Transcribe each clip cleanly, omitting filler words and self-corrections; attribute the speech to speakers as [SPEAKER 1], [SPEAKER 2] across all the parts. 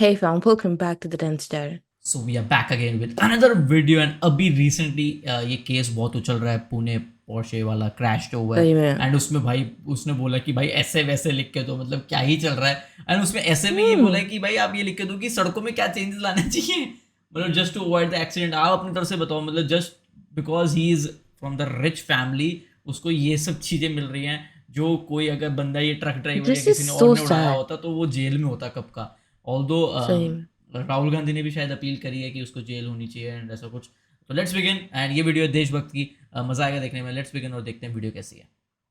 [SPEAKER 1] Hey fam, welcome back to the 10th Star.
[SPEAKER 2] So we are back again with another video and अभी recently ये case बहुत उछल रहा है, Pune Porsche वाला क्रैश जो हुआ
[SPEAKER 1] सही
[SPEAKER 2] है।
[SPEAKER 1] में।
[SPEAKER 2] एंड उसमें भाई उसने बोला कि भाई ऐसे वैसे लिख के दो, मतलब क्या ही चल रहा है। एंड उसमें ऐसे में ये बोला है कि भाई आप ये लिख के दो कि सड़कों में क्या चेंजेस लाने चाहिए, मतलब just to avoid the accident. आप अपनी तरफ से बताओ, मतलब just because he is from the rich family उसको ये सब चीज़ें मिल रही हैं। जो कोई अगर बंदा ये ट्रक ड्राइवर या
[SPEAKER 1] This is
[SPEAKER 2] किसी ने और
[SPEAKER 1] so
[SPEAKER 2] ने उड़ाया
[SPEAKER 1] sad.
[SPEAKER 2] होता तो वो जेल में होता कब का। ऑल्दो
[SPEAKER 1] सही में।
[SPEAKER 2] राहुल गांधी ने भी शायद अपील करी है कि उसको जेल होनी चाहिए एंड ऐसा कुछ। तो लेट्स बिगिन, एंड ये वीडियो है देशभक्त की, मजा आएगा देखने में। लेट्स बिगिन और देखते हैं वीडियो कैसी है।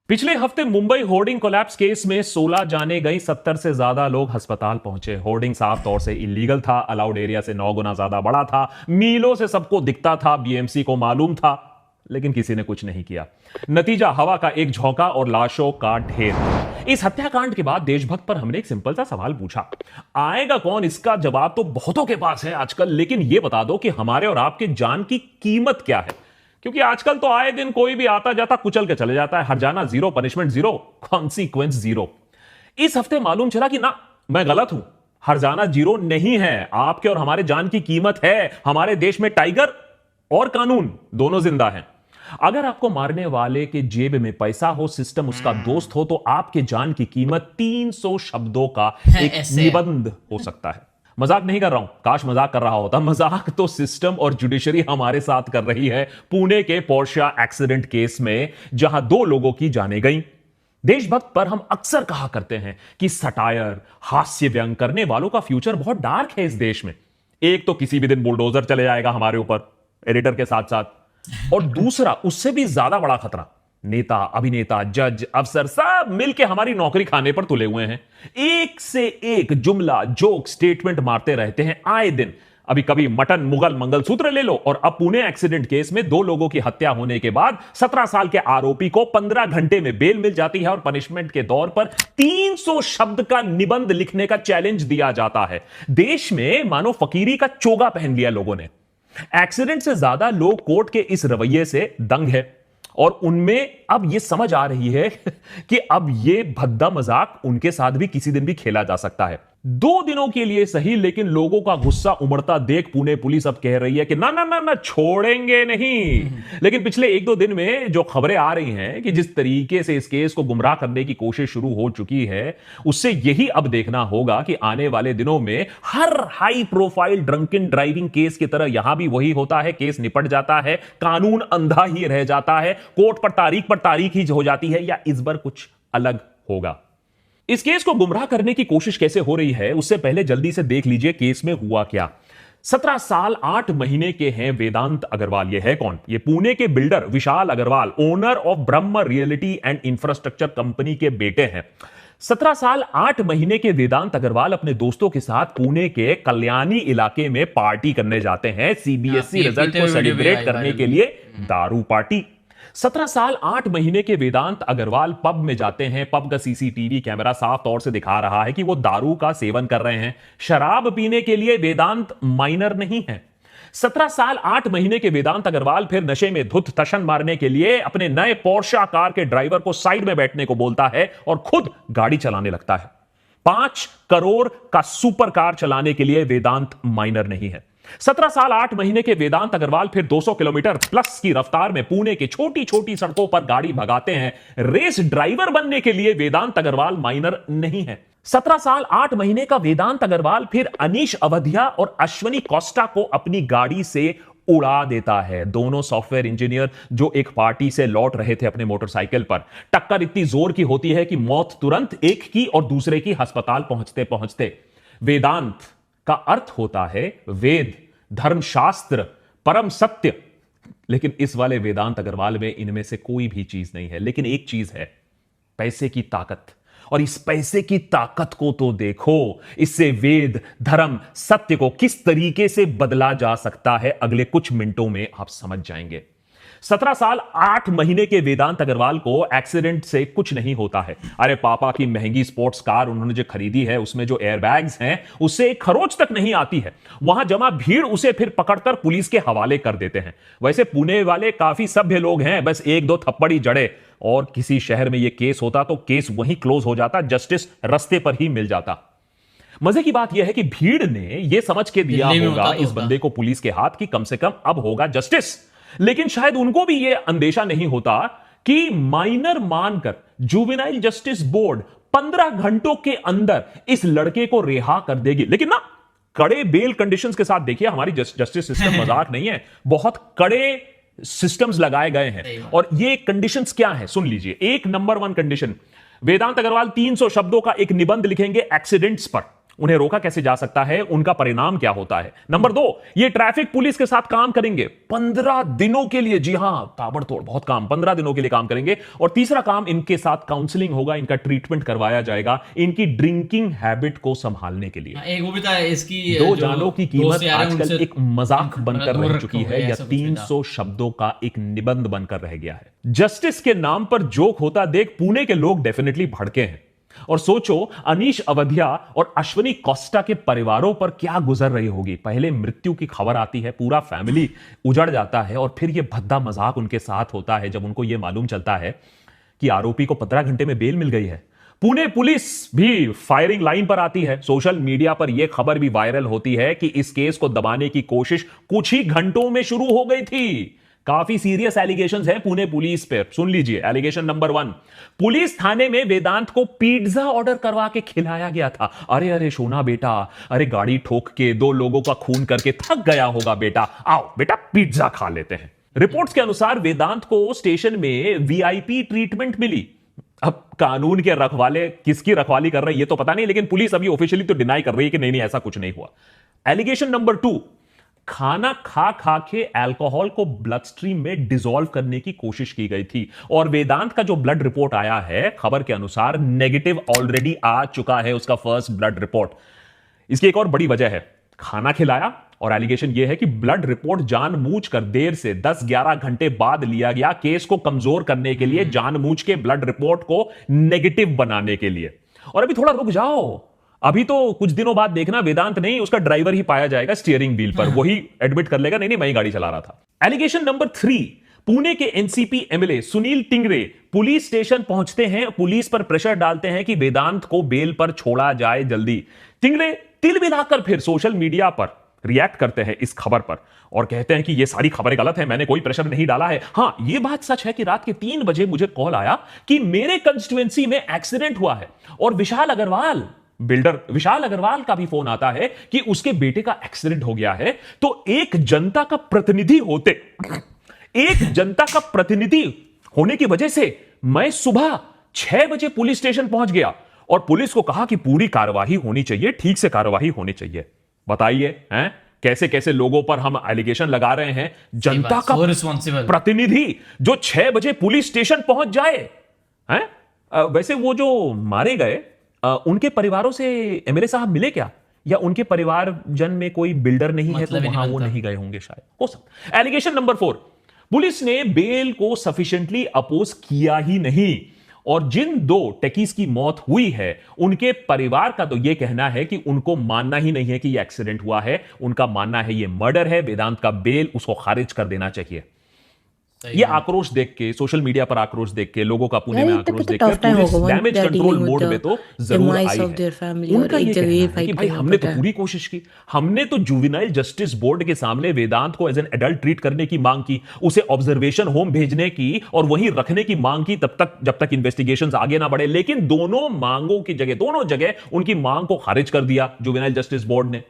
[SPEAKER 3] पिछले हफ्ते मुंबई होर्डिंग कोलैप्स केस में 16 जाने गई, 70 से ज्यादा लोग अस्पताल पहुंचे। होर्डिंग साफ तौर से इलीगल था, अलाउड एरिया से 9 गुना ज्यादा बड़ा था, मीलों से सबको दिखता था, बीएमसी को मालूम था, लेकिन किसी ने कुछ नहीं किया। नतीजा हवा का एक झोंका और लाशों का ढेर। इस हत्याकांड के बाद देशभक्त पर हमने एक सिंपल सा सवाल पूछा, आएगा कौन? इसका जवाब तो बहुतों के पास है आजकल, लेकिन यह बता दो कि हमारे और आपके जान की कीमत क्या है? क्योंकि आजकल तो आए दिन कोई भी आता जाता कुचल के चले जाता है। हर्जाना zero, punishment zero, consequence zero. इस हफ्ते मालूम चला कि ना, मैं गलत हूं। हर्जाना जीरो नहीं है, आपके और हमारे जान की कीमत है। हमारे देश में टाइगर और कानून दोनों जिंदा हैं। अगर आपको मारने वाले के जेब में पैसा हो, सिस्टम उसका दोस्त हो, तो आपके जान की कीमत 300 शब्दों का एक
[SPEAKER 2] ऐसे है।
[SPEAKER 3] निबंध हो सकता है। मजाक नहीं कर रहा हूं, काश मजाक कर रहा होता। मजाक तो सिस्टम और जुडिशरी हमारे साथ कर रही है पुणे के पोर्शा एक्सीडेंट केस में, जहां 2 लोगों की जानें गई। देशभक्त पर हम अक्सर कहा करते हैं कि सटायर, हास्य व्यंग करने वालों का फ्यूचर बहुत डार्क है इस देश में। एक तो किसी भी दिन बुलडोजर चले जाएगा हमारे ऊपर, एडिटर के साथ साथ, और दूसरा उससे भी ज्यादा बड़ा खतरा, नेता, अभिनेता, जज, अफसर सब मिलके हमारी नौकरी खाने पर तुले हुए हैं। एक से एक जुमला, जोक, स्टेटमेंट मारते रहते हैं आए दिन। अभी कभी मटन, मुगल, मंगलसूत्र ले लो, और अब पुणे एक्सीडेंट केस में 2 लोगों की हत्या होने के बाद 17 साल के आरोपी को 15 घंटे में बेल मिल जाती है और पनिशमेंट के तौर पर 300 शब्द का निबंध लिखने का चैलेंज दिया जाता है। देश में मानो फकीरी का चोगा पहन लिया लोगों ने। एक्सीडेंट से ज्यादा लोग कोर्ट के इस रवैये से दंग है, और उनमें अब यह समझ आ रही है कि अब यह भद्दा मजाक उनके साथ भी किसी दिन भी खेला जा सकता है। 2 दिनों के लिए सही, लेकिन लोगों का गुस्सा उमड़ता देख पुणे पुलिस अब कह रही है कि ना ना ना ना, छोड़ेंगे नहीं। लेकिन पिछले 1-2 दिन में जो खबरें आ रही हैं कि जिस तरीके से इस केस को गुमराह करने की कोशिश शुरू हो चुकी है, उससे यही अब देखना होगा कि आने वाले दिनों में हर high profile drunken driving case की तरह यहां भी वही होता है, केस निपट जाता है, कानून अंधा ही रह जाता है, कोर्ट पर तारीख ही हो जाती है, या इस बार कुछ अलग होगा। इस केस को गुमराह करने की कोशिश कैसे हो रही है, उससे पहले जल्दी से देख लीजिए केस में हुआ क्या। 17 साल 8 महीने के हैं वेदांत अग्रवाल। ये है कौन? ये पुणे के builder Vishal Agarwal, owner of Brahma realty and infrastructure company के बेटे हैं। 17 साल 8 महीने के वेदांत अग्रवाल अपने दोस्तों के साथ पुणे के कल्याणी इलाके में पार्टी करने जाते हैं, सीबीएसई रिजल्ट को सेलिब्रेट करने के लिए दारू पार्टी। 17 साल 8 महीने के वेदांत अग्रवाल पब में जाते हैं। पब का सीसीटीवी कैमरा साफ तौर से दिखा रहा है कि वो दारू का सेवन कर रहे हैं। शराब पीने के लिए वेदांत माइनर नहीं है। 17 साल 8 महीने के वेदांत अग्रवाल फिर नशे में धुत तशन मारने के लिए अपने नए पोर्शा कार के ड्राइवर को साइड में बैठने को बोलता है और खुद गाड़ी चलाने लगता है। 5 करोड़ का सुपर कार चलाने के लिए वेदांत माइनर नहीं है। 17 साल 8 महीने के वेदांत अग्रवाल फिर 200 किलोमीटर प्लस की रफ्तार में पुणे के छोटी छोटी सड़कों पर गाड़ी भगाते हैं। रेस ड्राइवर बनने के लिए वेदांत अग्रवाल माइनर नहीं है। 17 साल 8 महीने का वेदांत अग्रवाल फिर अनीश अवधिया और अश्वनी कोस्टा को अपनी गाड़ी से उड़ा देता है। दोनों सॉफ्टवेयर इंजीनियर जो एक पार्टी से लौट रहे थे अपने मोटरसाइकिल पर। टक्कर इतनी जोर की होती है कि मौत तुरंत एक की और दूसरे की अस्पताल पहुंचते पहुंचते। वेदांत का अर्थ होता है वेद, धर्मशास्त्र, परम सत्य। लेकिन इस वाले वेदांत अग्रवाल में इनमें से कोई भी चीज नहीं है, लेकिन एक चीज है, पैसे की ताकत। और इस पैसे की ताकत को तो देखो, इससे वेद, धर्म, सत्य को किस तरीके से बदला जा सकता है, अगले कुछ मिनटों में आप समझ जाएंगे। 17 साल 8 महीने के वेदांत अग्रवाल को एक्सीडेंट से कुछ नहीं होता है। अरे पापा की महंगी स्पोर्ट्स कार उन्होंने जो खरीदी है, उसमें जो एयरबैग्स हैं, उससे एक खरोच तक नहीं आती है। वहां जमा भीड़ उसे फिर पकड़कर पुलिस के हवाले कर देते हैं। वैसे पुणे वाले काफी सभ्य लोग हैं, बस 1-2 थप्पड़ ही जड़े, और किसी शहर में यह केस होता तो केस वहीं क्लोज हो जाता, जस्टिस रस्ते पर ही मिल जाता। मजे की बात यह है कि भीड़ ने यह समझ के दिया
[SPEAKER 2] दिल्ली में
[SPEAKER 3] होगा
[SPEAKER 2] होता तो
[SPEAKER 3] इस
[SPEAKER 2] होता।
[SPEAKER 3] बंदे को पुलिस के हाथ की कम से कम अब होगा जस्टिस, लेकिन शायद उनको भी यह अंदेशा नहीं होता कि माइनर मानकर जुवेनाइल जस्टिस बोर्ड 15 घंटों के अंदर इस लड़के को रिहा कर देगी। लेकिन ना, कड़े बेल कंडीशंस के साथ देखिए, हमारी जस्टिस सिस्टम मजाक नहीं है, बहुत कड़े सिस्टम्स लगाए गए हैं। और ये कंडीशंस क्या है सुन लीजिए। एक नंबर 1 कंडीशन, वेदांत अग्रवाल 300 शब्दों का एक निबंध लिखेंगे एक्सीडेंट्स पर, उन्हें रोका कैसे जा सकता है, उनका परिणाम क्या होता है। नंबर 2, ये ट्रैफिक पुलिस के साथ काम करेंगे 15 दिनों के लिए। जी हां, ताबड़तोड़ बहुत काम, 15 दिनों के लिए काम करेंगे। और तीसरा काम, इनके साथ काउंसलिंग होगा, इनका ट्रीटमेंट करवाया जाएगा, इनकी ड्रिंकिंग हैबिट को संभालने के लिए।
[SPEAKER 2] एक वो भी था इसकी
[SPEAKER 3] दो
[SPEAKER 2] जो
[SPEAKER 3] जानों की
[SPEAKER 2] दोस्त
[SPEAKER 3] कीमत
[SPEAKER 2] यार हैं,
[SPEAKER 3] आजकल
[SPEAKER 2] उनसे
[SPEAKER 3] एक मजाक बनकर
[SPEAKER 2] दूर
[SPEAKER 3] रह
[SPEAKER 2] रखो
[SPEAKER 3] चुकी
[SPEAKER 2] भाई,
[SPEAKER 3] है, या
[SPEAKER 2] ऐसा कुछ भी था।
[SPEAKER 3] 300 शब्दों का एक निबंध बनकर रह गया है। जस्टिस के नाम पर जोक होता देख पुणे के लोग डेफिनेटली भड़के हैं। और सोचो, अनीश अवधिया और अश्वनी कोस्टा के परिवारों पर क्या गुजर रही होगी। पहले मृत्यु की खबर आती है, पूरा फैमिली उजड़ जाता है, और फिर यह भद्दा मजाक उनके साथ होता है जब उनको यह मालूम चलता है कि आरोपी को 15 घंटे में बेल मिल गई है। पुणे पुलिस भी फायरिंग लाइन पर आती है। सोशल मीडिया पर यह खबर भी वायरल होती है कि इस केस को दबाने की कोशिश कुछ ही घंटों में शुरू हो गई थी। काफी सीरियस एलिगेशंस हैं पुणे पुलिस पे, सुन लीजिए। एलिगेशन नंबर 1, पुलिस थाने में वेदांत को पिज्जा ऑर्डर करवा के खिलाया गया था। अरे अरे सोना बेटा, अरे गाड़ी ठोक के 2 लोगों का खून करके थक गया होगा बेटा, आओ बेटा पिज्जा खा लेते हैं। रिपोर्ट्स के अनुसार वेदांत को स्टेशन में वीआईपी ट्रीटमेंट मिली। अब कानून के रखवाले किसकी रखवाली कर रहे हैं ये तो पता नहीं, लेकिन पुलिस अभी ऑफिशियली तो डिनाई कर रही है कि नहीं नहीं ऐसा कुछ नहीं हुआ। एलिगेशन नंबर 2, खाना खा खा के अल्कोहल को ब्लड स्ट्रीम में डिसॉल्व करने की कोशिश की गई थी, और वेदांत का जो ब्लड रिपोर्ट आया है खबर के अनुसार नेगेटिव ऑलरेडी आ चुका है, उसका फर्स्ट ब्लड रिपोर्ट। इसकी एक और बड़ी वजह है, खाना खिलाया, और एलिगेशन यह है कि ब्लड रिपोर्ट जानबूझकर देर से 10-11 घंटे बाद लिया गया, केस को कमजोर करने के लिए, जानबूझ के ब्लड रिपोर्ट को नेगेटिव बनाने के लिए। और अभी थोड़ा रुक जाओ, अभी तो कुछ दिनों बाद देखना वेदांत नहीं उसका ड्राइवर ही पाया जाएगा स्टीयरिंग व्हील पर, वही एडमिट कर लेगा नहीं नहीं मैं ही गाड़ी चला रहा था। एलिगेशन नंबर 3, पुणे के NCP MLA Sunil Tingre police station पहुंचते हैं, पुलिस पर प्रेशर डालते हैं कि वेदांत को बेल पर छोड़ा जाए जल्दी। टिंगरे तिल मिलाकर फिर सोशल मीडिया पर रिएक्ट करते हैं इस खबर पर और कहते हैं कि ये सारी खबरें गलत है, मैंने कोई प्रेशर नहीं डाला है। हां, ये बात सच है कि रात के 3 बजे मुझे कॉल आया कि मेरे कंस्टिट्यूएंसी में एक्सीडेंट हुआ है, और बिल्डर विशाल अग्रवाल का भी फोन आता है कि उसके बेटे का एक्सीडेंट हो गया है। तो एक जनता का प्रतिनिधि होने की वजह से मैं सुबह 6 बजे पुलिस स्टेशन पहुंच गया और पुलिस को कहा कि पूरी कार्रवाई होनी चाहिए, ठीक से कार्रवाई होनी चाहिए। बताइए हैं कैसे कैसे लोगों पर हम एलिगेशन लगा रहे हैं। जनता का प्रतिनिधि जो 6 बजे पुलिस स्टेशन पहुंच जाए हैं। वैसे वो जो मारे गए उनके परिवारों से एमएलए साहब मिले क्या, या उनके परिवारजन में कोई बिल्डर नहीं है तो वहां वो नहीं गए होंगे, शायद हो सकता। एलिगेशन नंबर 4, पुलिस ने बेल को सफिशिएंटली अपोज किया ही नहीं, और जिन 2 टेकीज की मौत हुई है उनके परिवार का तो यह कहना है कि उनको मानना ही नहीं है कि यह एक्सीडेंट हुआ है, उनका मानना है यह मर्डर है। वेदांत का बेल उसको खारिज कर देना चाहिए। ये आक्रोश देख के, सोशल मीडिया पर आक्रोश देख के, लोगों का पुणे में आक्रोश देख के पुलिस डैमेज कंट्रोल मोड में तो जरूर आई है। उनका ये कहना है कि भाई हमने तो पूरी कोशिश की, हमने तो जुवेनाइल जस्टिस बोर्ड के सामने वेदांत को एज एन एडल्ट ट्रीट करने की मांग की, उसे ऑब्जर्वेशन होम भेजने की और वहीं रखने की मांग की तब तक जब तक इन्वेस्टिगेशंस आगे ना बढ़े, लेकिन दोनों जगह उनकी मांग को खारिज कर दिया जुवेनाइल जस्टिस बोर्ड ने।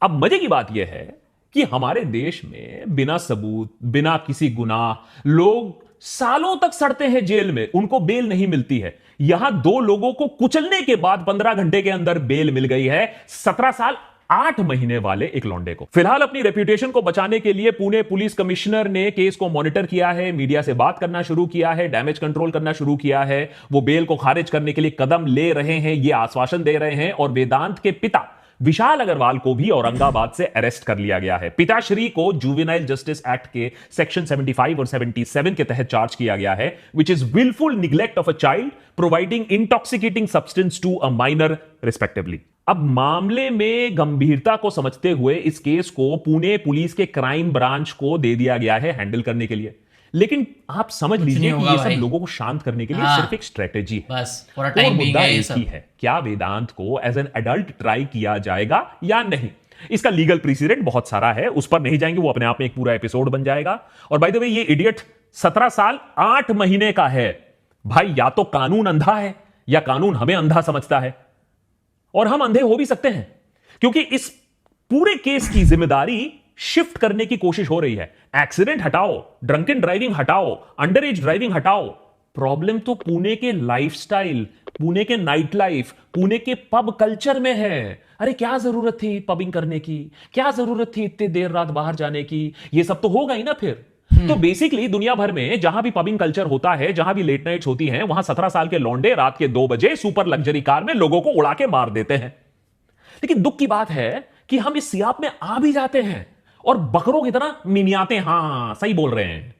[SPEAKER 3] अब मजे की बात यह है कि हमारे देश में बिना सबूत, बिना किसी गुनाह लोग सालों तक सड़ते हैं जेल में, उनको बेल नहीं मिलती है। यहां 2 लोगों को कुचलने के बाद 15 घंटे के अंदर बेल मिल गई है 17 साल 8 महीने वाले एक लौंडे को। फिलहाल अपनी रेप्यूटेशन को बचाने के लिए पुणे पुलिस कमिश्नर ने केस को मॉनिटर किया है, मीडिया से बात करना शुरू किया है, डैमेज कंट्रोल करना शुरू किया है। वो बेल को खारिज करने के लिए कदम ले रहे हैं, ये आश्वासन दे रहे हैं। और वेदांत के पिता विशाल अग्रवाल को भी औरंगाबाद से अरेस्ट कर लिया गया है। पिताश्री को जुवेनाइल जस्टिस एक्ट के सेक्शन 75 और 77 के तहत चार्ज किया गया है, which is wilful neglect of a child providing intoxicating substance to a minor respectively. अब मामले में गंभीरता को समझते हुए इस केस को पुणे पुलिस के क्राइम ब्रांच को दे दिया गया है हैंडल करने के लिए। लेकिन आप समझ
[SPEAKER 2] नहीं
[SPEAKER 3] लीजिए कि
[SPEAKER 2] होगा
[SPEAKER 3] ये सब
[SPEAKER 2] भाई।
[SPEAKER 3] लोगों को शांत करने के लिए
[SPEAKER 2] हाँ।
[SPEAKER 3] सिर्फ एक स्ट्रेटेजी है।
[SPEAKER 2] बस थोड़ा
[SPEAKER 3] और
[SPEAKER 2] टाइम बीइंग
[SPEAKER 3] मुद्दा
[SPEAKER 2] है ये
[SPEAKER 3] एक
[SPEAKER 2] सब।
[SPEAKER 3] ही है, क्या वेदांत को एज एन एडल्ट ट्राई किया जाएगा या नहीं? इसका लीगल प्रेसिडेंट बहुत सारा है, उस पर नहीं जाएंगे, वो अपने आप में एक पूरा एपिसोड बन जाएगा। और बाय द वे ये इडियट 17 साल 8 महीने का है। भाई या तो कानून अंधा है या कानून हमें अंधा समझता है, और हम अंधे हो भी सकते हैं, क्योंकि इस पूरे केस की जिम्मेदारी शिफ्ट करने की कोशिश हो रही है। एक्सीडेंट हटाओ, ड्रंकन ड्राइविंग हटाओ, अंडर एज ड्राइविंग हटाओ, प्रॉब्लम तो पुणे के लाइफस्टाइल, पुणे के नाइट लाइफ, पुणे के पब कल्चर में है। अरे क्या जरूरत थी पबिंग करने की, क्या जरूरत थी इतनी देर रात बाहर जाने की? ये सब तो होगा ही ना फिर। तो बेसिकली दुनिया भर में जहां भी पबिंग कल्चर होता है, जहां भी लेट नाइट्स होती हैं, वहां 17 साल के लौंडे रात के 2 बजे सुपर लग्जरी कार में लोगों को उड़ा के मार देते हैं। लेकिन दुख की बात है कि हम इस सियाप में आ भी जाते हैं और बकरों की तरह मिमियाते हैं। हाँ सही बोल रहे हैं।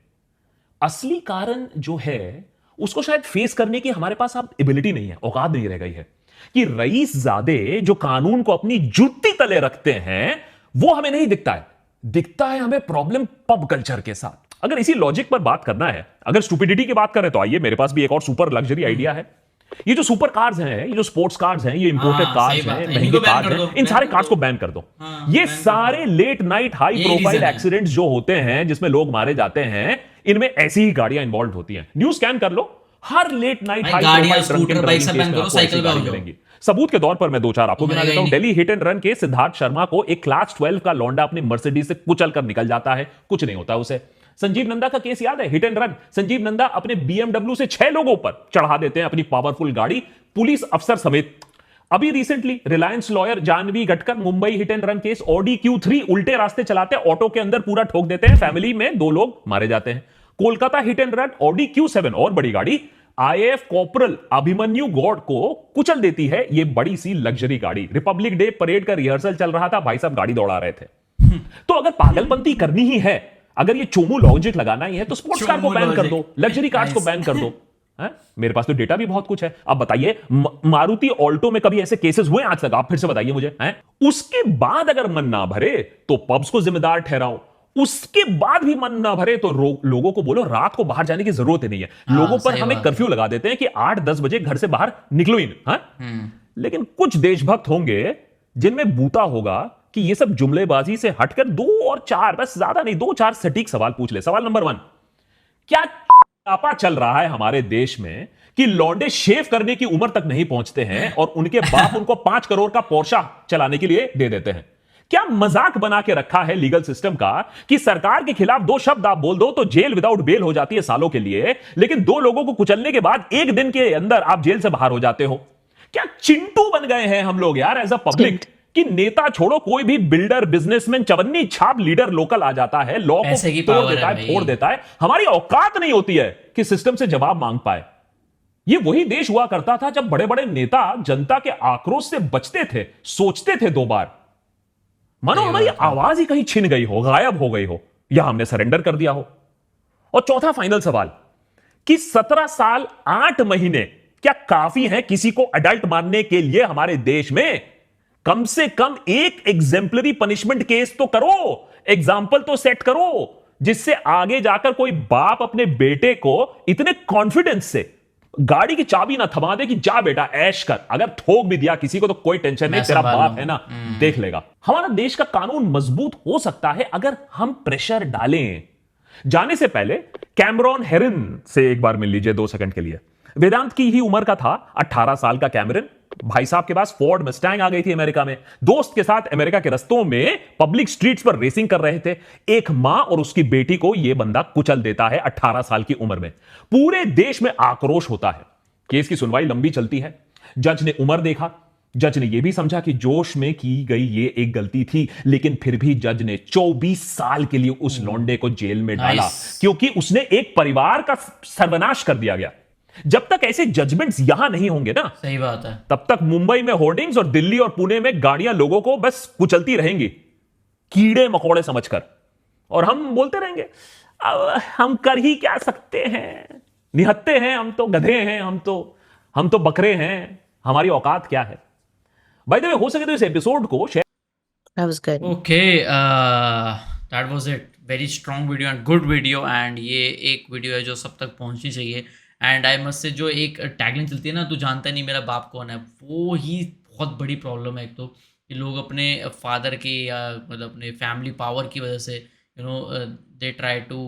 [SPEAKER 3] असली कारण जो है उसको शायद फेस करने की हमारे पास अब एबिलिटी नहीं है, औकात नहीं रह गई है, कि रईस ज़ादे जो कानून को अपनी जुत्ती तले रखते हैं वो हमें नहीं दिखता है। दिखता है हमें प्रॉब्लम पब कल्चर के साथ। अगर इसी लॉजिक पर बात करना है, अगर स्टुपिडिटी की बात करें, तो आइए मेरे पास भी एक और सुपर लग्जरी आइडिया है। ये जो सुपर कार्स हैं, ये जो स्पोर्ट्स कार्स हैं, ये इंपोर्टेड
[SPEAKER 2] हाँ,
[SPEAKER 3] कार्स
[SPEAKER 2] सही बात
[SPEAKER 3] हैं,
[SPEAKER 2] है।
[SPEAKER 3] महंगे
[SPEAKER 2] इनको बैन
[SPEAKER 3] कार्स
[SPEAKER 2] कर
[SPEAKER 3] हैं,
[SPEAKER 2] दो,
[SPEAKER 3] इन सारे
[SPEAKER 2] बैन
[SPEAKER 3] कार्स
[SPEAKER 2] कर
[SPEAKER 3] को बैन कर दो।
[SPEAKER 2] हाँ,
[SPEAKER 3] ये
[SPEAKER 2] बैन कर
[SPEAKER 3] सारे लेट नाइट हाई
[SPEAKER 2] यही
[SPEAKER 3] प्रोफाइल
[SPEAKER 2] reason है।
[SPEAKER 3] एक्सीडेंट्स जो होते हैं जिसमें लोग मारे जाते हैं, इनमें ऐसी ही गाड़ियां इन्वॉल्व होती हैं। न्यूज स्कैन कर लो, हर लेट नाइट
[SPEAKER 2] भाई
[SPEAKER 3] हाई
[SPEAKER 2] गाड़ियां,
[SPEAKER 3] प्रोफाइल
[SPEAKER 2] स्कूटर, बाइक सब बैन करो, साइकिल पे आओ जाओ।
[SPEAKER 3] मिलेंगी। सबूत के तौर पर मैं 2-4 आपको गिना
[SPEAKER 2] मिलेगा
[SPEAKER 3] देता हूं।
[SPEAKER 2] ही
[SPEAKER 3] दिल्ली हिट एंड रन के सिद्धार्थ शर्मा को एक क्लास 12 का लौंडा अपनी मर्सिडीज से कुचल कर निकल जाता है, कुछ नहीं होता उसे। संजीव नंदा का केस याद है, hit and run. Sanjeev Nanda अपने बीएमडब्ल्यू से 6 लोगों पर चढ़ा देते हैं अपनी पावरफुल गाड़ी, पुलिस अफसर समेत। अभी recently Reliance lawyer Janhvi Gatkar, Mumbai hit and run case, Audi Q3 उल्टे रास्ते चलाते ऑटो के अंदर पूरा ठोक देते हैं, फैमिली में 2 लोग मारे जाते हैं। Kolkata hit and run, Audi Q7 और बड़ी गाड़ी IAF कॉर्पोरल अभिमन्यु गौड़ को कुचल देती है। ये बड़ी सी लग्जरी गाड़ी, रिपब्लिक डे परेड का रिहर्सल चल रहा था, भाई साहब गाड़ी दौड़ा रहे थे। तो अगर पागलपंती करनी ही है, अगर ये चोमू लॉजिक लगाना ही है, तो स्पोर्ट्स कार को बैन कर दो, लग्जरी कार्स को बैन कर दो। है? मेरे पास तो डेटा भी बहुत कुछ है। अब बताइए, मारुति ऑल्टो में कभी ऐसे केसेस हुए आज तक? आप फिर से बताइए मुझे। हैं? उसके बाद अगर मन ना भरे तो पब्स को जिम्मेदार ठहराओ, उसके बाद भी मन ना भरे तो लोगों को बोलो रात को बाहर जाने की जरूरत ही नहीं है। लोगों पर
[SPEAKER 2] सही
[SPEAKER 3] हम एक
[SPEAKER 2] बात
[SPEAKER 3] कर्फ्यू लगा देते हैं कि 8-10 बजे घर से बाहर निकलो ही ना। लेकिन कुछ देशभक्त होंगे जिनमें बूता होगा कि ये सब जुमलेबाजी से हटकर 2 और 4, बस ज्यादा नहीं, 2-4 सटीक सवाल पूछ ले। सवाल नंबर 1, क्या आपा चल रहा है हमारे देश में कि लौंडे शेव करने की उम्र तक नहीं पहुंचते हैं और उनके बाप उनको 5 करोड़ का पोर्शा चलाने के लिए दे देते हैं? क्या मजाक बना के रखा है लीगल सिस्टम का कि सरकार के खिलाफ 2 शब्द आप बोल दो तो जेल विदाउट बेल हो जाती है सालों के लिए, लेकिन 2 लोगों को कुचलने के बाद 1 दिन के अंदर आप जेल से बाहर हो जाते हो? क्या चिंटू बन गए हैं हम लोग यार एज अ पब्लिक, कि नेता छोड़ो, कोई भी बिल्डर, बिजनेसमैन, चवन्नी छाप लीडर लोकल आ जाता है, लॉ को
[SPEAKER 2] पैसे की
[SPEAKER 3] तोड़
[SPEAKER 2] पावर
[SPEAKER 3] देता
[SPEAKER 2] है
[SPEAKER 3] है,
[SPEAKER 2] भाई।
[SPEAKER 3] फोड़ देता है। हमारी औकात नहीं होती है कि सिस्टम से जवाब मांग पाए। ये वही देश हुआ करता था जब बड़े बड़े नेता जनता के आक्रोश से बचते थे, सोचते थे 2 बार, मानो हमारी आवाज ही कहीं छिन गई हो, गायब हो गई हो, या हमने सरेंडर कर दिया हो। और चौथा फाइनल सवाल, कि 17 साल 8 महीने क्या काफी है किसी को अडल्ट मानने के लिए हमारे देश में? कम से कम एक एग्जेम्पलरी पनिशमेंट केस तो करो, एग्जाम्पल तो सेट करो, जिससे आगे जाकर कोई बाप अपने बेटे को इतने कॉन्फिडेंस से गाड़ी की चाबी ना थमा दे कि जा बेटा ऐश कर, अगर ठोक भी दिया किसी को तो कोई टेंशन नहीं, तेरा बाप है ना, देख लेगा। हमारा देश का कानून मजबूत हो सकता है अगर हम प्रेशर डालें। जाने से पहले कैमरॉन हेरिन से एक बार मिल लीजिए 2 सेकंड के लिए। वेदांत की ही उम्र का था, 18 साल का कैमरन। भाई साहब के पास फोर्ड मस्टैंग आ गई थी अमेरिका में। दोस्त के साथ अमेरिका के रस्तों में पब्लिक स्ट्रीट्स पर रेसिंग कर रहे थे। एक मां और उसकी बेटी को यह बंदा कुचल देता है 18 साल की उम्र में। पूरे देश में आक्रोश होता है। केस की सुनवाई लंबी चलती है। जज ने उम्र देखा, जज ने यह भी समझा कि जोश में की गई ये एक गलती थी, लेकिन फिर भी जज ने 24 साल के लिए उस लौंडे को जेल में डाला, क्योंकि उसने एक परिवार का सर्वनाश कर दिया गया। जब तक ऐसे जजमेंट्स यहां नहीं होंगे ना,
[SPEAKER 2] सही बात है,
[SPEAKER 3] तब तक मुंबई में होर्डिंग्स और दिल्ली और पुणे में गाड़ियां लोगों को बस कुचलती रहेंगी, कीड़े मकोड़े समझकर, और हम बोलते रहेंगे अब हम कर ही क्या सकते हैं, निहत्ते हैं हम तो, गधे हैं हम तो बकरे हैं, हमारी औकात क्या है। बाय द वे, हो सके तो इस एपिसोड को share
[SPEAKER 1] That was good.
[SPEAKER 2] Okay. That was it, very strong video and good video, and ये एक वीडियो है जो सब तक पहुंचनी चाहिए। एंड आई मस्ट से जो एक टैगलाइन चलती है ना, तू जानता नहीं मेरा बाप कौन है, वो ही बहुत बड़ी प्रॉब्लम है। एक तो कि लोग अपने फादर की या मतलब अपने फैमिली पावर की वजह से दे ट्राई टू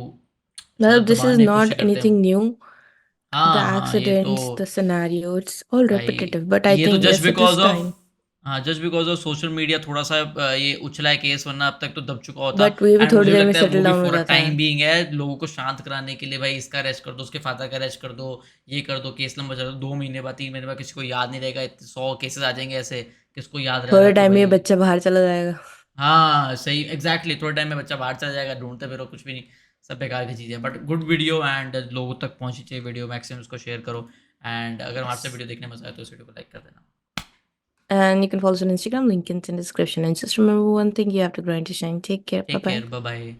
[SPEAKER 1] Well,
[SPEAKER 2] मतलब
[SPEAKER 1] this is
[SPEAKER 2] दबाने की
[SPEAKER 1] not
[SPEAKER 2] कोशिश करते हैं।
[SPEAKER 1] anything new. The
[SPEAKER 2] हाँ ये तो
[SPEAKER 1] accidents, the scenario, it's all
[SPEAKER 2] भाई,
[SPEAKER 1] repetitive. But I
[SPEAKER 2] ये तो
[SPEAKER 1] think
[SPEAKER 2] just
[SPEAKER 1] yes, it is
[SPEAKER 2] because of,
[SPEAKER 1] time.
[SPEAKER 2] हाँ just because of social media थोड़ा सा ये उछला है केस, वरना अब तक तो दब चुका होता।
[SPEAKER 1] But वो भी
[SPEAKER 2] एंड
[SPEAKER 1] थोड़ी
[SPEAKER 2] मुझे भी
[SPEAKER 1] देर में
[SPEAKER 2] लगता है वो
[SPEAKER 1] settle
[SPEAKER 2] भी
[SPEAKER 1] down हो
[SPEAKER 2] फॉर अ
[SPEAKER 1] जाता
[SPEAKER 2] टाइम
[SPEAKER 1] है.
[SPEAKER 2] बीइंग है, लोगों को शांत कराने के लिए, भाई इसका अरेस्ट कर दो, उसके फादर का अरेस्ट कर दो, ये कर दो, केस लंबा चला, 2 महीने बाद 3 महीने बाद किसी को याद नहीं रहेगा, 100 केसेस आ जाएंगे ऐसे, किसको याद रहेगा?
[SPEAKER 1] थोड़े
[SPEAKER 2] तो
[SPEAKER 1] टाइम में ये
[SPEAKER 2] भाई
[SPEAKER 1] बच्चा बाहर चला जाएगा.
[SPEAKER 2] हाँ सही, एग्जैक्टली थोड़े टाइम में बच्चा बाहर चला जाएगा, ढूंढते फिरो, कुछ भी नहीं, सब बेकार की चीज़ है। बट गुड वीडियो, एंड लोगों तक पहुंची चाहिए वीडियो, मैक्सिमम उसको शेयर करो। एंड अगर हमारे से
[SPEAKER 1] Yes.
[SPEAKER 2] वीडियो देखने में मजा आए तो इस वीडियो को लाइक कर देना।
[SPEAKER 1] And you can follow us on Instagram. Link is in the description. And just remember one thing: you have to grind to shine. Take care. Bye
[SPEAKER 2] take
[SPEAKER 1] bye.
[SPEAKER 2] Care, bye bye.